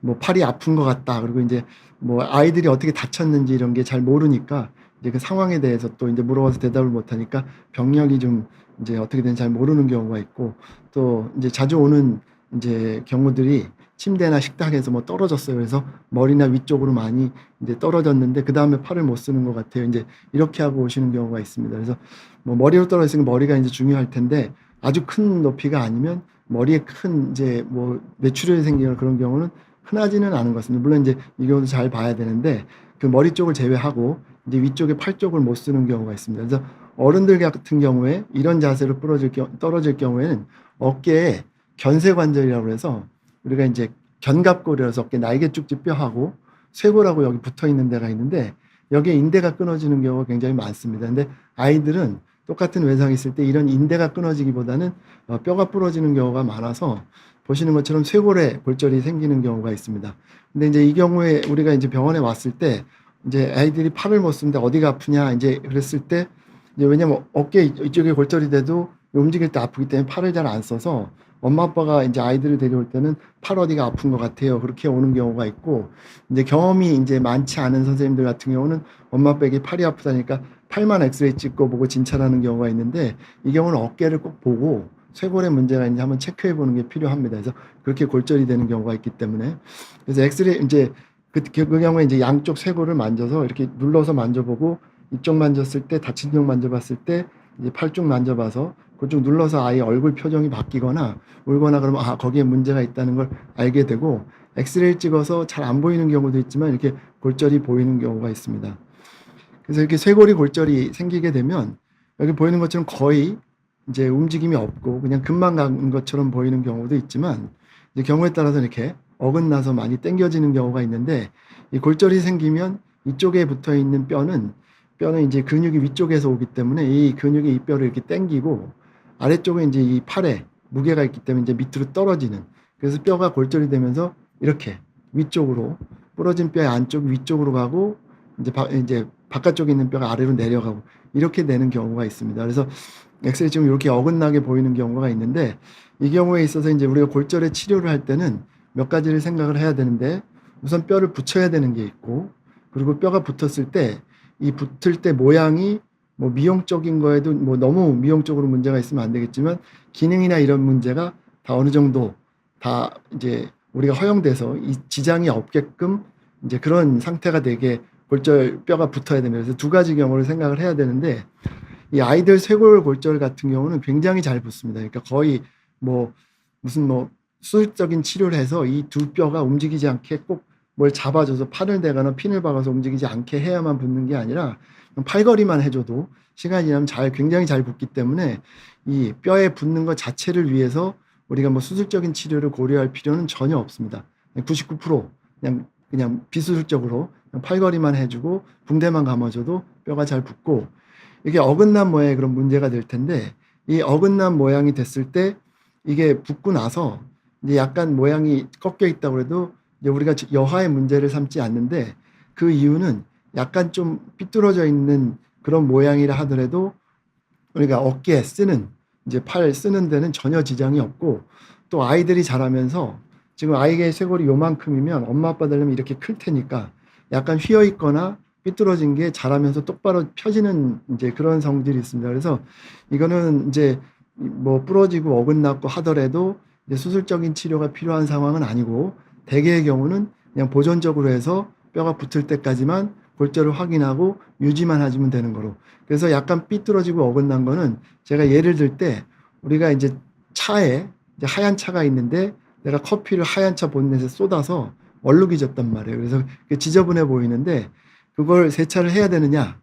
뭐 팔이 아픈 것 같다. 그리고 이제 뭐 아이들이 어떻게 다쳤는지 이런 게 잘 모르니까 이제 그 상황에 대해서 또 이제 물어봐서 대답을 못 하니까 병력이 좀 이제 어떻게 되는지 잘 모르는 경우가 있고, 또 이제 자주 오는 이제 경우들이 침대나 식탁에서 뭐 떨어졌어요. 그래서 머리나 위쪽으로 많이 이제 떨어졌는데 그 다음에 팔을 못 쓰는 것 같아요. 이제 이렇게 하고 오시는 경우가 있습니다. 그래서 뭐 머리로 떨어졌으니까 머리가 이제 중요할 텐데, 아주 큰 높이가 아니면 머리에 큰 이제 뭐 뇌출혈이 생기는 그런 경우는 흔하지는 않은 것 같습니다. 물론 이제 이 경우도 잘 봐야 되는데, 그 머리 쪽을 제외하고 이제 위쪽에 팔 쪽을 못 쓰는 경우가 있습니다. 그래서 어른들 같은 경우에 이런 자세로 떨어질 경우에는 어깨에 견쇄관절이라고 해서, 우리가 이제 견갑골이라서 어깨 날개 쭉지 뼈하고 쇄골하고 여기 붙어 있는 데가 있는데, 여기에 인대가 끊어지는 경우가 굉장히 많습니다. 근데 아이들은 똑같은 외상이 있을 때 이런 인대가 끊어지기보다는 뼈가 부러지는 경우가 많아서 보시는 것처럼 쇄골에 골절이 생기는 경우가 있습니다. 근데 이제 이 경우에 우리가 이제 병원에 왔을 때 이제 아이들이 팔을 못 쓰는데 어디가 아프냐 이제 그랬을 때, 이제 왜냐면 어깨 이쪽에 골절이 돼도 움직일 때 아프기 때문에 팔을 잘 안 써서 엄마 아빠가 이제 아이들을 데려올 때는 팔 어디가 아픈 것 같아요, 그렇게 오는 경우가 있고, 이제 경험이 이제 많지 않은 선생님들 같은 경우는 엄마 아빠에게 팔이 아프다니까 팔만 엑스레이 찍고 보고 진찰하는 경우가 있는데, 이 경우는 어깨를 꼭 보고 쇄골에 문제가 있는지 한번 체크해 보는 게 필요합니다. 그래서 그렇게 골절이 되는 경우가 있기 때문에, 그래서 엑스레이 이제 그 경우에 이제 양쪽 쇄골을 만져서 이렇게 눌러서 만져보고, 이쪽 만졌을 때 다친 쪽 만져봤을 때 이제 팔 쪽 만져봐서 그쪽 눌러서 아이 얼굴 표정이 바뀌거나 울거나 그러면 거기에 문제가 있다는 걸 알게 되고, 엑스레이를 찍어서 잘 안 보이는 경우도 있지만 이렇게 골절이 보이는 경우가 있습니다. 그래서 이렇게 쇄골이 골절이 생기게 되면 여기 보이는 것처럼 거의 이제 움직임이 없고 그냥 금방 간 것처럼 보이는 경우도 있지만, 이제 경우에 따라서 이렇게 어긋나서 많이 당겨지는 경우가 있는데, 이 골절이 생기면 이쪽에 붙어 있는 뼈는 이제 근육이 위쪽에서 오기 때문에 이 근육이 이 뼈를 이렇게 당기고, 아래쪽에 이제 이 팔에 무게가 있기 때문에 이제 밑으로 떨어지는, 그래서 뼈가 골절이 되면서 이렇게 위쪽으로 부러진 뼈의 안쪽 위쪽으로 가고 이제 바깥쪽에 있는 뼈가 아래로 내려가고 이렇게 되는 경우가 있습니다. 그래서 엑스레이 지금 이렇게 어긋나게 보이는 경우가 있는데, 이 경우에 있어서 이제 우리가 골절의 치료를 할 때는 몇 가지를 생각을 해야 되는데, 우선 뼈를 붙여야 되는 게 있고, 그리고 뼈가 붙었을 때 이 붙을 때 모양이 뭐 미용적인 거에도 뭐 너무 미용적으로 문제가 있으면 안 되겠지만, 기능이나 이런 문제가 다 어느 정도 다 이제 우리가 허용돼서 이 지장이 없게끔 이제 그런 상태가 되게 골절 뼈가 붙어야 됩니다. 그래서 두 가지 경우를 생각을 해야 되는데, 이 아이들 쇄골 골절 같은 경우는 굉장히 잘 붙습니다. 그러니까 거의 뭐 무슨 뭐 수술적인 치료를 해서 이 두 뼈가 움직이지 않게 꼭 뭘 잡아줘서 판을 대거나 핀을 박아서 움직이지 않게 해야만 붙는 게 아니라, 팔걸이만 해줘도 시간이 지나면 굉장히 잘 붙기 때문에 이 뼈에 붙는 것 자체를 위해서 우리가 뭐 수술적인 치료를 고려할 필요는 전혀 없습니다. 99% 그냥 비수술적으로 팔걸이만 해주고 붕대만 감아줘도 뼈가 잘 붙고, 이게 어긋난 모양의 그런 문제가 될 텐데, 이 어긋난 모양이 됐을 때 이게 붙고 나서 이제 약간 모양이 꺾여 있다고 해도 이제 우리가 여하의 문제를 삼지 않는데, 그 이유는 약간 좀 삐뚤어져 있는 그런 모양이라 하더라도 우리가 어깨에 쓰는 이제 팔 쓰는 데는 전혀 지장이 없고, 또 아이들이 자라면서 지금 아이의 쇄골이 요만큼이면 엄마 아빠 되려면 이렇게 클 테니까 약간 휘어 있거나 삐뚤어진 게 자라면서 똑바로 펴지는 이제 그런 성질이 있습니다. 그래서 이거는 이제 뭐 부러지고 어긋났고 하더라도 이제 수술적인 치료가 필요한 상황은 아니고, 대개의 경우는 그냥 보존적으로 해서 뼈가 붙을 때까지만 골절을 확인하고 유지만 해주면 되는 거로. 그래서 약간 삐뚤어지고 어긋난 거는 제가 예를 들 때, 우리가 이제 차에 이제 하얀 차가 있는데 내가 커피를 하얀 차 본넷에 쏟아서 얼룩이 졌단 말이에요. 그래서 지저분해 보이는데 그걸 세차를 해야 되느냐?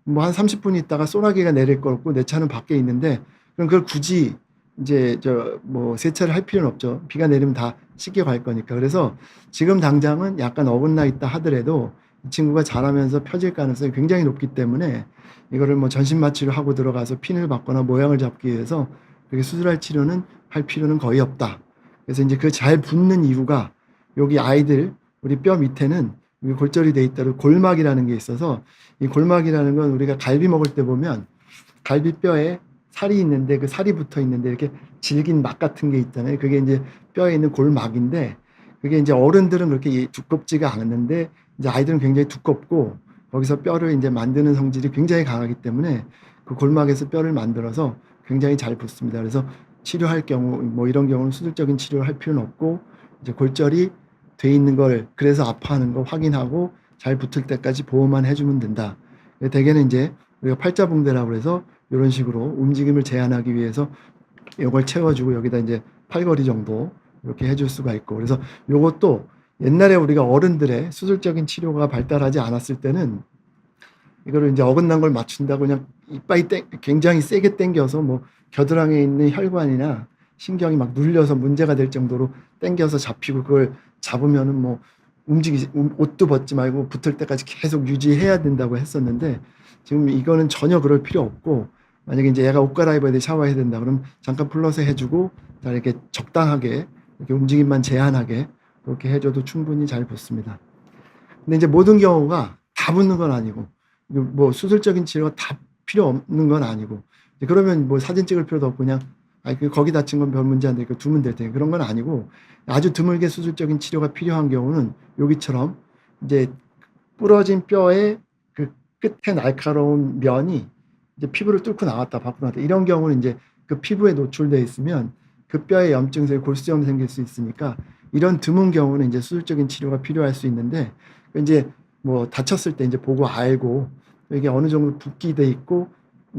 뭐 한 30분 있다가 소나기가 내릴 거 없고 내 차는 밖에 있는데, 그럼 그걸 굳이 이제 뭐 세차를 할 필요는 없죠. 비가 내리면 다 씻겨 갈 거니까. 그래서 지금 당장은 약간 어긋나 있다 하더라도 이 친구가 자라면서 펴질 가능성이 굉장히 높기 때문에 이거를 뭐 전신 마취를 하고 들어가서 핀을 받거나 모양을 잡기 위해서 그렇게 수술할 치료는 할 필요는 거의 없다. 그래서 이제 그 잘 붙는 이유가, 여기 아이들 우리 뼈 밑에는 여기 골절이 돼 있다고 골막이라는 게 있어서, 이 골막이라는 건 우리가 갈비 먹을 때 보면 갈비뼈에 살이 있는데 그 살이 붙어 있는데 이렇게 질긴 막 같은 게 있잖아요. 그게 이제 뼈에 있는 골막인데, 그게 이제 어른들은 그렇게 두껍지가 않은데 이제 아이들은 굉장히 두껍고 거기서 뼈를 이제 만드는 성질이 굉장히 강하기 때문에 그 골막에서 뼈를 만들어서 굉장히 잘 붙습니다. 그래서 치료할 경우 뭐 이런 경우는 수술적인 치료를 할 필요는 없고 이제 골절이 돼 있는 걸 그래서 아파하는 거 확인하고 잘 붙을 때까지 보호만 해주면 된다. 대개는 이제 우리가 팔자붕대라고 해서 이런 식으로 움직임을 제한하기 위해서 이걸 채워주고 여기다 이제 팔걸이 정도 이렇게 해줄 수가 있고 그래서 요것도 옛날에 우리가 어른들의 수술적인 치료가 발달하지 않았을 때는 이거를 이제 어긋난 걸 맞춘다고 그냥 이빨이 굉장히 세게 당겨서 뭐 겨드랑이에 있는 혈관이나 신경이 막 눌려서 문제가 될 정도로 당겨서 잡히고 그걸 잡으면은 뭐 옷도 벗지 말고 붙을 때까지 계속 유지해야 된다고 했었는데 지금 이거는 전혀 그럴 필요 없고 만약에 이제 얘가 옷 갈아입어야 돼 샤워해야 된다 그러면 잠깐 플러스 해주고 이렇게 적당하게 이렇게 움직임만 제한하게 그렇게 해줘도 충분히 잘 붙습니다. 근데 이제 모든 경우가 다 붙는 건 아니고 뭐 수술적인 치료가 다 필요 없는 건 아니고 그러면 뭐 사진 찍을 필요도 없고 그냥 거기 다친 건 별 문제 안 되니까 두면 될 테니 그런 건 아니고 아주 드물게 수술적인 치료가 필요한 경우는 여기처럼 이제 부러진 뼈의 그 끝에 날카로운 면이 이제 피부를 뚫고 나왔다 밖으로 나왔다 이런 경우는 이제 그 피부에 노출돼 있으면 그 뼈에 염증, 골수염이 생길 수 있으니까 이런 드문 경우는 이제 수술적인 치료가 필요할 수 있는데 이제 뭐 다쳤을 때 이제 보고 알고 이게 어느 정도 붓기 돼 있고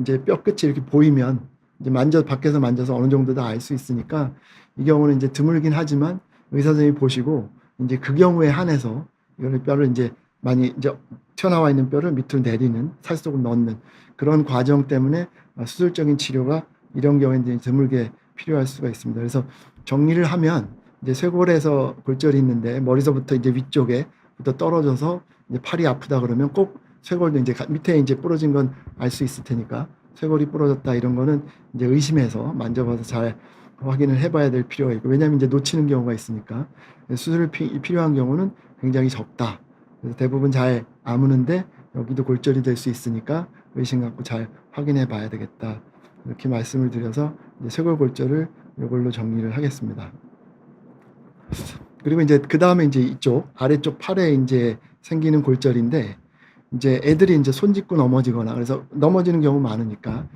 이제 뼈 끝이 이렇게 보이면 이제 밖에서 만져서 어느 정도 다 알 수 있으니까 이 경우는 이제 드물긴 하지만 의사 선생님이 보시고 이제 그 경우에 한해서 이거를 뼈를 이제 많이 이제 튀어나와 있는 뼈를 밑으로 내리는 살 속으로 넣는 그런 과정 때문에 수술적인 치료가 이런 경우에 이제 드물게 필요할 수가 있습니다. 그래서 정리를 하면 이제 쇄골에서 골절이 있는데 머리서부터 이제 위쪽에부터 떨어져서 이제 팔이 아프다 그러면 꼭 쇄골도 이제 밑에 이제 부러진 건 알 수 있을 테니까 쇄골이 부러졌다 이런 거는 이제 의심해서 만져봐서 잘 확인을 해봐야 될 필요가 있고 왜냐하면 이제 놓치는 경우가 있으니까 수술이 필요한 경우는 굉장히 적다. 그래서 대부분 잘 아무는데 여기도 골절이 될 수 있으니까 의심 갖고 잘 확인해 봐야 되겠다. 이렇게 말씀을 드려서 이제 쇄골 골절을 이걸로 정리를 하겠습니다. 그리고 이제 그 다음에 이제 이쪽 아래쪽 팔에 이제 생기는 골절인데 이제 애들이 이제 손 짚고 넘어지거나 그래서 넘어지는 경우 많으니까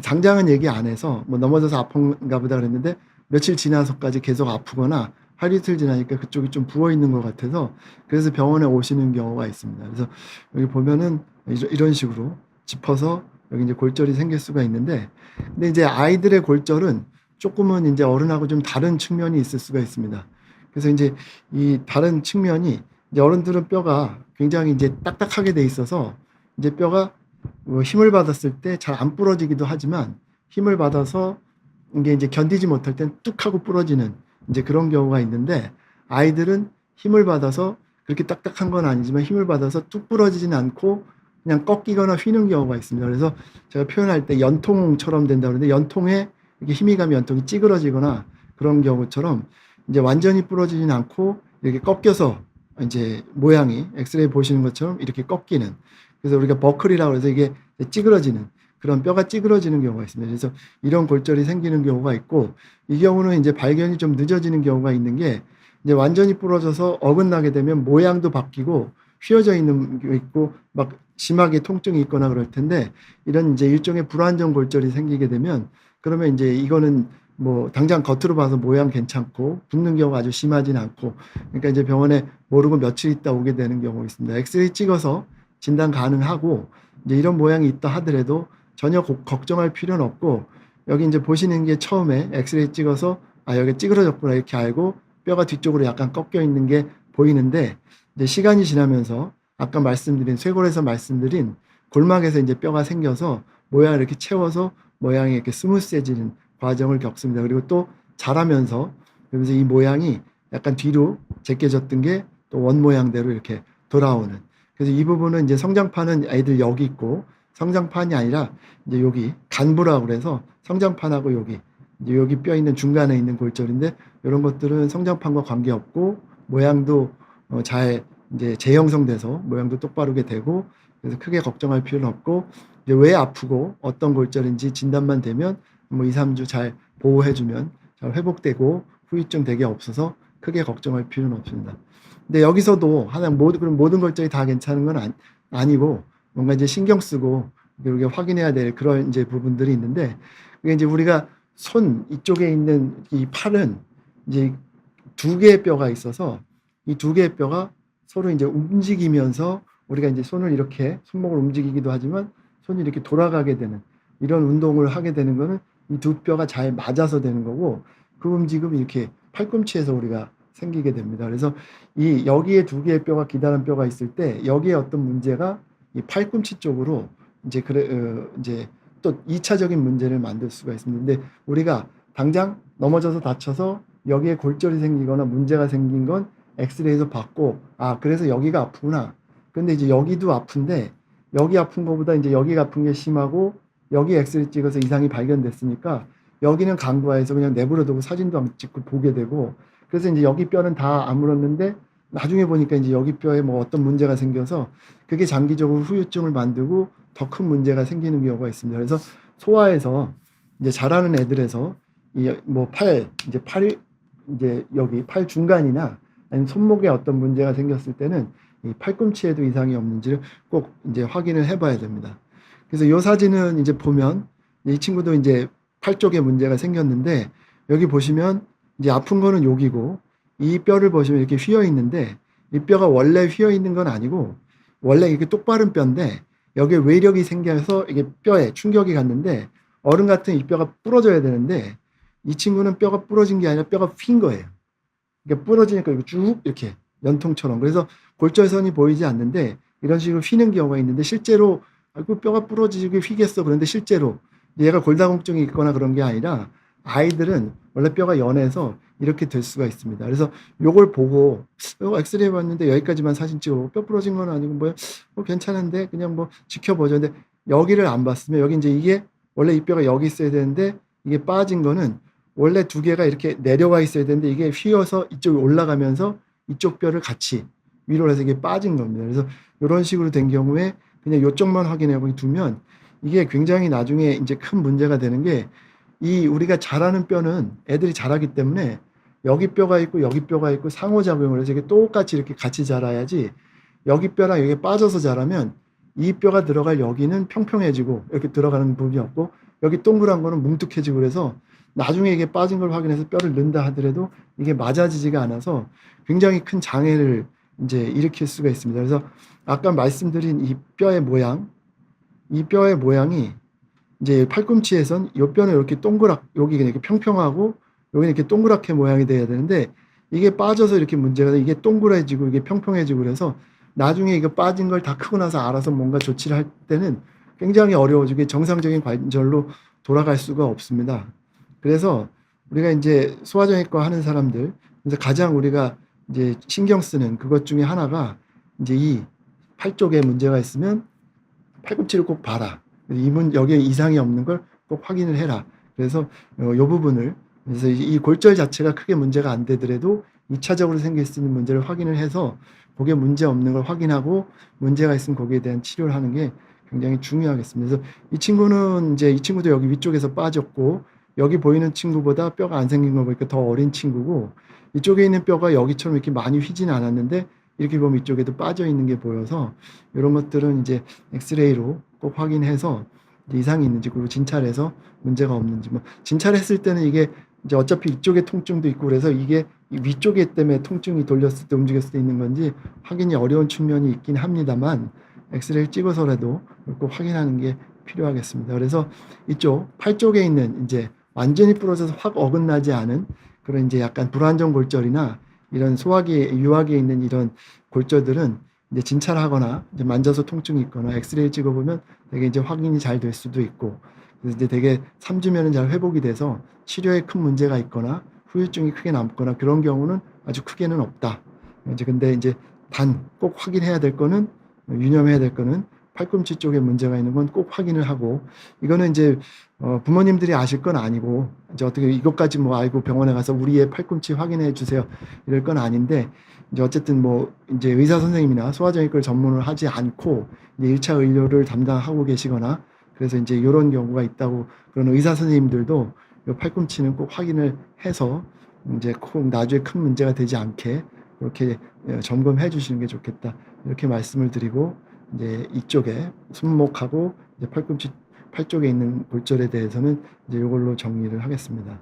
당장은 얘기 안 해서 뭐 넘어져서 아픈가 보다 그랬는데 며칠 지나서까지 계속 아프거나 하루 이틀 지나니까 그쪽이 좀 부어 있는 것 같아서 그래서 병원에 오시는 경우가 있습니다. 그래서 여기 보면은 이런 식으로 짚어서 여기 이제 골절이 생길 수가 있는데 근데 이제 아이들의 골절은 조금은 이제 어른하고 좀 다른 측면이 있을 수가 있습니다. 그래서 이제 이 다른 측면이 이제 어른들은 뼈가 굉장히 이제 딱딱하게 돼 있어서 이제 뼈가 뭐 힘을 받았을 때 잘 안 부러지기도 하지만 힘을 받아서 이게 이제 견디지 못할 땐 뚝 하고 부러지는 이제 그런 경우가 있는데 아이들은 힘을 받아서 그렇게 딱딱한 건 아니지만 힘을 받아서 뚝 부러지진 않고 그냥 꺾이거나 휘는 경우가 있습니다. 그래서 제가 표현할 때 연통처럼 된다고 그러는데 연통에 이렇게 힘이 가면 연통이 찌그러지거나 그런 경우처럼 이제 완전히 부러지진 않고 이렇게 꺾여서 이제 모양이 엑스레이 보시는 것처럼 이렇게 꺾이는 그래서 우리가 버클이라고 해서 이게 찌그러지는 그런 뼈가 찌그러지는 경우가 있습니다. 그래서 이런 골절이 생기는 경우가 있고 이 경우는 이제 발견이 좀 늦어지는 경우가 있는 게 이제 완전히 부러져서 어긋나게 되면 모양도 바뀌고 휘어져 있는 게 있고 막 심하게 통증이 있거나 그럴 텐데 이런 이제 일종의 불완전 골절이 생기게 되면 그러면 이제 이거는 뭐 당장 겉으로 봐서 모양 괜찮고 붓는 경우가 아주 심하진 않고 그러니까 이제 병원에 모르고 며칠 있다 오게 되는 경우가 있습니다. 엑스레이 찍어서 진단 가능하고 이제 이런 모양이 있다 하더라도 전혀 걱정할 필요는 없고 여기 이제 보시는 게 처음에 엑스레이 찍어서 여기 찌그러졌구나 이렇게 알고 뼈가 뒤쪽으로 약간 꺾여 있는 게 보이는데 이제 시간이 지나면서 아까 말씀드린 쇄골에서 말씀드린 골막에서 이제 뼈가 생겨서 모양을 이렇게 채워서 모양이 이렇게 스무스해지는 과정을 겪습니다. 그리고 또 자라면서 그러면서 이 모양이 약간 뒤로 제껴졌던 게 또 원 모양대로 이렇게 돌아오는. 그래서 이 부분은 이제 성장판은 애들 여기 있고 성장판이 아니라 이제 여기 간부라고 그래서 성장판하고 여기 이제 여기 뼈 있는 중간에 있는 골절인데 이런 것들은 성장판과 관계없고 모양도 잘 이제 재형성돼서 모양도 똑바르게 되고 그래서 크게 걱정할 필요는 없고 이제 왜 아프고 어떤 골절인지 진단만 되면 뭐 2, 3주 잘 보호해주면 잘 회복되고 후유증 되게 없어서 크게 걱정할 필요는 없습니다. 근데 여기서도 하나 그럼 모든 골절이 다 괜찮은 건 아니고 뭔가 이제 신경 쓰고 이렇게 확인해야 될 그런 이제 부분들이 있는데 그게 이제 우리가 손 이쪽에 있는 이 팔은 이제 두 개의 뼈가 있어서 이 두 개의 뼈가 서로 이제 움직이면서 우리가 이제 손을 이렇게 손목을 움직이기도 하지만 손이 이렇게 돌아가게 되는 이런 운동을 하게 되는 거는 이 두 뼈가 잘 맞아서 되는 거고 그 움직임이 이렇게 팔꿈치에서 우리가 생기게 됩니다. 그래서 이 여기에 두 개의 뼈가 기다란 뼈가 있을 때 여기에 어떤 문제가 이 팔꿈치 쪽으로 이제 이제 또 2차적인 문제를 만들 수가 있습니다. 근데 우리가 당장 넘어져서 다쳐서 여기에 골절이 생기거나 문제가 생긴 건 엑스레이에서 봤고 그래서 여기가 아프구나. 근데 이제 여기도 아픈데 여기 아픈 거보다 이제 여기가 아픈 게 심하고 여기 엑스레이 찍어서 이상이 발견됐으니까 여기는 간과해서 그냥 내버려두고 사진도 안 찍고 보게 되고 그래서 이제 여기 뼈는 다 아물었는데 나중에 보니까 이제 여기 뼈에 뭐 어떤 문제가 생겨서 그게 장기적으로 후유증을 만들고 더 큰 문제가 생기는 경우가 있습니다. 그래서 소아에서 이제 자라는 애들에서 이 뭐 이제 여기 팔 중간이나 아니면 손목에 어떤 문제가 생겼을 때는 이 팔꿈치에도 이상이 없는지를 꼭 이제 확인을 해봐야 됩니다. 그래서 이 사진은 이제 보면 이 친구도 이제 팔 쪽에 문제가 생겼는데 여기 보시면 이제 아픈 거는 여기고 이 뼈를 보시면 이렇게 휘어 있는데 이 뼈가 원래 휘어 있는 건 아니고 원래 이렇게 똑바른 뼈인데 여기에 외력이 생겨서 이게 뼈에 충격이 갔는데 어른 같은 이 뼈가 부러져야 되는데 이 친구는 뼈가 부러진 게 아니라 뼈가 휜 거예요. 그러니까 부러지니까 이거 쭉 이렇게 연통처럼 그래서 골절선이 보이지 않는데 이런 식으로 휘는 경우가 있는데 실제로 뼈가 부러지게 휘겠어 그런데 실제로 얘가 골다공증이 있거나 그런 게 아니라 아이들은 원래 뼈가 연해서 이렇게 될 수가 있습니다. 그래서 요걸 보고 엑스레이 봤는데 여기까지만 사진 찍어보고 뼈 부러진 건 아니고 뭐 괜찮은데 그냥 뭐 지켜보죠. 근데 여기를 안 봤으면 여기 이제 이게 원래 이 뼈가 여기 있어야 되는데 이게 빠진 거는 원래 두 개가 이렇게 내려와 있어야 되는데 이게 휘어서 이쪽에 올라가면서 이쪽 뼈를 같이 위로 해서 이게 빠진 겁니다. 그래서 이런 식으로 된 경우에 그냥 이쪽만 확인하고 두면 이게 굉장히 나중에 이제 큰 문제가 되는 게 이 우리가 자라는 뼈는 애들이 자라기 때문에 여기 뼈가 있고 여기 뼈가 있고 상호작용을 해서 이게 똑같이 이렇게 같이 자라야지 여기 뼈랑 여기 빠져서 자라면 이 뼈가 들어갈 여기는 평평해지고 이렇게 들어가는 부분이 없고 여기 동그란 거는 뭉툭해지고 그래서 나중에 이게 빠진 걸 확인해서 뼈를 넣는다 하더라도 이게 맞아지지가 않아서 굉장히 큰 장애를 이제 일으킬 수가 있습니다. 그래서 아까 말씀드린 이 뼈의 모양이 이제 팔꿈치에선 이 뼈는 이렇게 여기 이렇게 평평하고 여기는 이렇게 동그랗게 모양이 돼야 되는데 이게 빠져서 이렇게 문제가 돼 이게 동그래지고 이게 평평해지고 그래서 나중에 이거 빠진 걸 다 크고 나서 알아서 뭔가 조치를 할 때는 굉장히 어려워지고 정상적인 관절로 돌아갈 수가 없습니다. 그래서 우리가 이제 소아정형외과 하는 사람들, 그래서 가장 우리가 이제 신경 쓰는 그것 중에 하나가 이제 이 팔 쪽에 문제가 있으면 팔꿈치를 꼭 봐라. 여기에 이상이 없는 걸 꼭 확인을 해라. 그래서 이 부분을 그래서 이 골절 자체가 크게 문제가 안 되더라도 2차적으로 생길 수 있는 문제를 확인을 해서 거기에 문제 없는 걸 확인하고 문제가 있으면 거기에 대한 치료를 하는 게 굉장히 중요하겠습니다. 그래서 이 친구도 여기 위쪽에서 빠졌고 여기 보이는 친구보다 뼈가 안 생긴 거 보니까 더 어린 친구고 이쪽에 있는 뼈가 여기처럼 이렇게 많이 휘지는 않았는데 이렇게 보면 이쪽에도 빠져 있는 게 보여서 이런 것들은 이제 엑스레이로 꼭 확인해서 이상이 있는지 그리고 진찰해서 문제가 없는지 뭐 진찰했을 때는 이게 이제 어차피 이쪽에 통증도 있고 그래서 이게 위쪽에 때문에 통증이 돌렸을 때 움직였을 때 있는 건지 확인이 어려운 측면이 있긴 합니다만 엑스레이를 찍어서라도 꼭 확인하는 게 필요하겠습니다. 그래서 이쪽 팔 쪽에 있는 이제 완전히 부러져서 확 어긋나지 않은 그런 이제 약간 불안정 골절이나 이런 유학에 있는 이런 골절들은 이제 진찰하거나 이제 만져서 통증이 있거나 엑스레이 찍어보면 되게 이제 확인이 잘 될 수도 있고 그래서 이제 되게 3주면은 잘 회복이 돼서 치료에 큰 문제가 있거나 후유증이 크게 남거나 그런 경우는 아주 크게는 없다. 이제 근데 이제 단 꼭 확인해야 될 거는 유념해야 될 거는 팔꿈치 쪽에 문제가 있는 건 꼭 확인을 하고 이거는 이제 부모님들이 아실 건 아니고 이제 어떻게 이것까지 뭐 알고 병원에 가서 우리의 팔꿈치 확인해 주세요 이럴 건 아닌데 이제 어쨌든 뭐 이제 의사 선생님이나 소아정형외과를 전문을 하지 않고 이제 1차 의료를 담당하고 계시거나 그래서 이제 이런 경우가 있다고 그런 의사 선생님들도 이 팔꿈치는 꼭 확인을 해서 인제 꼭 나중에 큰 문제가 되지 않게 그렇게 점검해 주시는 게 좋겠다. 이렇게 말씀을 드리고 이제 이쪽에 손목하고 이제 팔꿈치 팔 쪽에 있는 골절에 대해서는 이제 요걸로 정리를 하겠습니다.